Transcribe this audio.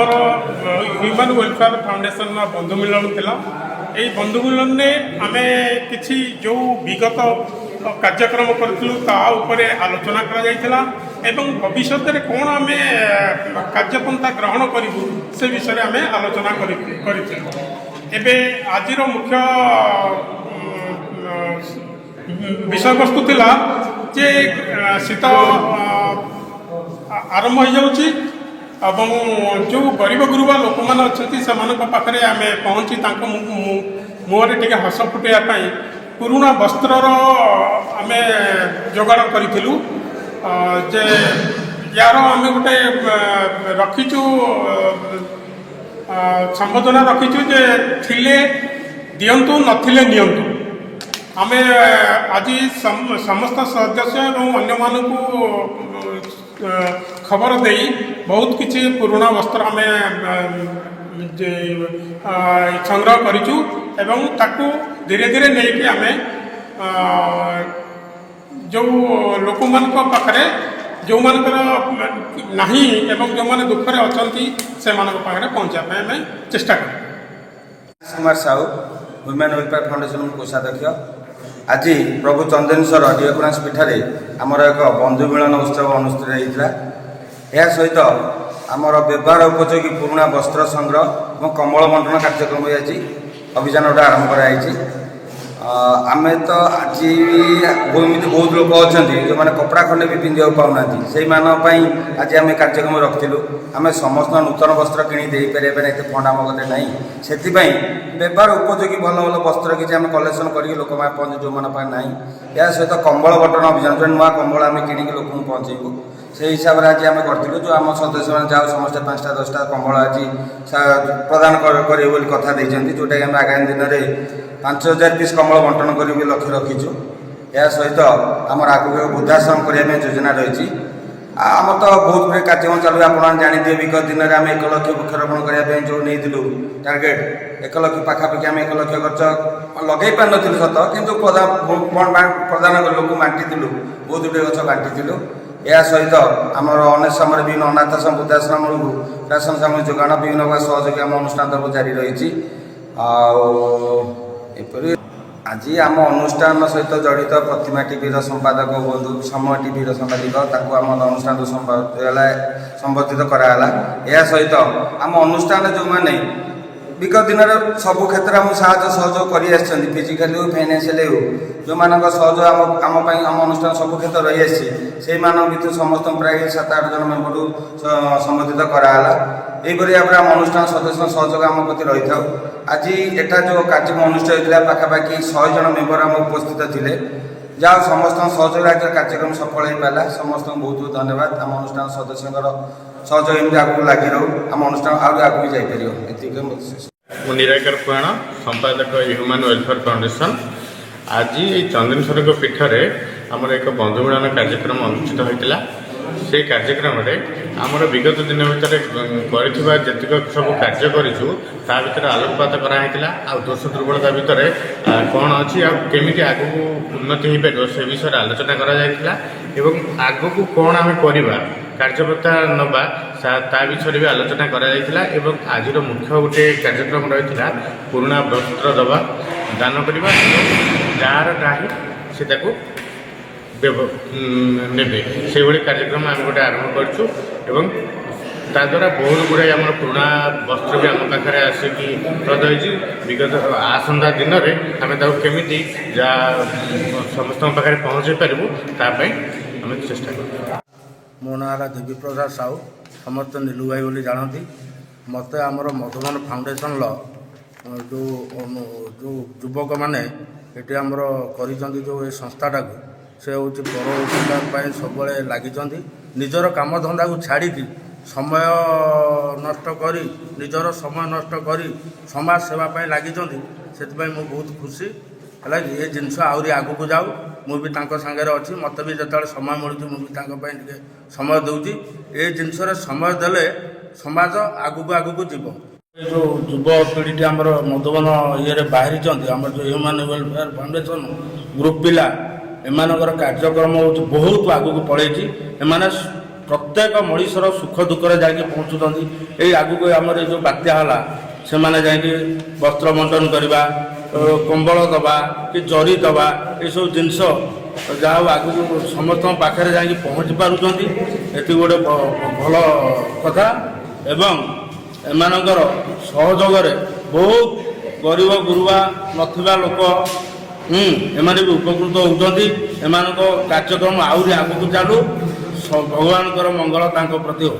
आमर human welfare foundation बंधु मिलन थिला यही बंधु मिलन में आम कि जो विगत कार्यक्रम करूँ आलोचना कर भविष्य में कौन आम कार्यपंथा ग्रहण करूँ से विषय आम आलोचना कर आज मुख्य विषय वस्तु थिला जे शीत आरंभ हो जाऊँगी एवं जो गरीब गुरुबा लोक मैंने अच्छा पाखे आम पहुँची मुहर टे हस फुटाई पुराणा वस्त्रर आम जोगाड़ करूँ जे यार आम गोटे रखीचु संबोधना रखीचु जे थिले दियंतु नथिले नियंतु आम आज समस्त सदस्य और अन्य मानक खबर दे बहुत किसी पुराणा वस्त्र आम संग्रह करूँ एवं ताकू धीरे धीरे नहीं कि आम जो लोक मान पाखे जो मानकर नहीं एवं जो माने दुख अच्छा से पाखे पहुँचापी आम चेष्टा कर Kumar Sahu human welfare foundation कोषाध्यक्ष आज प्रभु चंदनेश्वर डिओकनाथ पीठे आमर एक बंधु मिलन उत्सव अनुष्ठित होता यह सहित आमर व्यवहार उपयोगी पुराणा वस्त्र संग्रह और कम्बल बंटन कार्यक्रम आज अभियान गोटे आरंभ कराई आम तो आज एमती बहुत लोग अच्छा जो मैंने कपड़ा खंडे भी पिंधा पाऊना से आज आम कार्यक्रम रखिलु आम समस्त नूतन वस्त्र किणीपारे एत फंड आम गते ना से व्यवहार उपयोगी भल भल वस्त्र किसी आम कलेक्शन कर लोक पहुँचे जो मैंने ना या सहित कम्बल बटन अभियान जो नुआ कम्बल आम किणिक लोक पहुँचेबू से हिसाब से आज आम करूँ जो आम सदस्य मैंने जाओ समस्त 5टा 10टा कम्बल आज प्रदान करेंगे कथा देते जोटा कि आम आगामी दिन में 5000 पीस कम्बल बंटन कर लक्ष्य रखीचु या सहित आम आगे वृद्धाश्रम करने योजना रही आम तो बहुत गुड़े कार्यक्रम चलू आप जानते विगत दिन में आम 1 लाख वृक्षारोपण करने जो नहीं टार्गेट 1 लाख पाखापाखि आम 1 लाख खर्च लगे पार नु सत कि प्रदान लोक बांटी बहुत गुड़े गच बांटी या सहित आमर अनेक समय विभिन्न अनाथ वृद्धाश्रम राशन सामग्री जोगाण विभिन्न सहयोगी आम अनुष्ठान तरफ जारी रही आज आम अनुष्ठान सहित जड़ित प्रतिमा टीवीर संपादक बंधु समय टीवीर संपादिक आम अनुष्ठान संबोधित कराला यह सहित आम अनुष्ठान जो मैंने विगत दिन सबू क्षेत्र में साहय सहयोग कर फिजिकाली हो फाइनान्शियली हो जो मान सहयोग आम आम अनुष्ठान सब क्षेत्र रही से भर समस्त प्राय 7-8 जन मेम्बर संबोधित कराला यहीपरि भाव आम अनुष्ठान सदस्य सहयोग आम प्रति रही था आज एटा जो कार्यक्रम अनुष्ठित होता पाखापाखि 100 जन मेम्बर आम उपस्थित थे जहाँ समस्त सहयोग आज कार्यक्रम सफल हो पाला समस्त बहुत बहुत धन्यवाद आम अनुष्ठान सदस्य सहयोग एमती आगे लगी रो आम अनुष्ठान आगे भी जापर निराकर पुराण संपादक ह्यूमन वेलफेयर फाउंडेशन आज चंदनेश्वर पीठरे आमर एक बंधु मिलन कार्यक्रम अनुष्ठित होता से कार्यक्रम आमर विगत दिन भितर कर सब कार्य करूँ ता भर आलोकपात कराइला आ दोष दुर्बलता भितर कौन अच्छी आमि आग को उन्नति हो पार से विषय आलोचना कराइला आग को कौन आम करवा कार्यपंथा नवा ता विषय भी आलोचना कराइला आज मुख्य गोटे कार्यक्रम रही पुराणा वस्त्र दवा दान करवा जार नाही से ने से कार्यक्रम आम गोटे आरंभ करूँ ताद्वारा बहुत गुड़ाई आम पुराणा वस्त्र भी आम पाखे आसिकी प्रद विगत आसंता दिन में आम केमी समस्त पाखे पहुँचे पारू ताप आम चेष्टा कर मो ना देवी प्रसाद साहू समस्त नीलू भाई बोली जानती मत आमर मधुबन फाउंडेशन जो जो युवक मैंने ये आमर कर जो ये संस्थाटा को से हूँ पर सब लगी निजर कम धंदा को छाड़ी समय नष्ट करी निजर समय नष्ट करी समाज सेवा लगी से बहुत खुशी है ये जिनस आहरी आग को जाऊ मुझे सांगे अच्छी मत भी जो समय मिलूँ मुझे समय दूची ये जिनस समय देले समाज आगू जीव जो युव पीढ़ी आमर मधुबन ये बाहरी आम जो ह्यूमन वेलफेयर फाउंडेशन ग्रुप पिला एमानकर कार्यक्रम बहुत आगू पड़े ପ୍ରତ୍ୟେକ ମଣିଷର ସୁଖ ଦୁଃଖରେ ଯାଇକି ପହଞ୍ଚୁଛନ୍ତି। ଏଇ ଆଗକୁ ଆମର ଏ ଯେଉଁ ବାତ୍ୟା ହେଲା ସେମାନେ ଯାଇକି ବସ୍ତ୍ର ବଣ୍ଟନ କରିବା, କମ୍ବଳ ଦେବା କି ଜରି ଦେବା, ଏସବୁ ଜିନିଷ ଯାହା ହଉ ଆଗକୁ ସମସ୍ତଙ୍କ ପାଖରେ ଯାଇକି ପହଞ୍ଚି ପାରୁଛନ୍ତି। ଏଠି ଗୋଟେ ଭଲ କଥା ଏବଂ ଏମାନଙ୍କର ସହଯୋଗରେ ବହୁତ ଗରିବ ଗୁରୁବା ନଥିବା ଲୋକ ଏମାନେ ବି ଉପକୃତ ହେଉଛନ୍ତି। ଏମାନଙ୍କ କାର୍ଯ୍ୟକ୍ରମ ଆହୁରି ଆଗକୁ ଚାଲୁ, ଭଗବାନଙ୍କର ମଙ୍ଗଳ ତାଙ୍କ ପ୍ରତି ହଉ।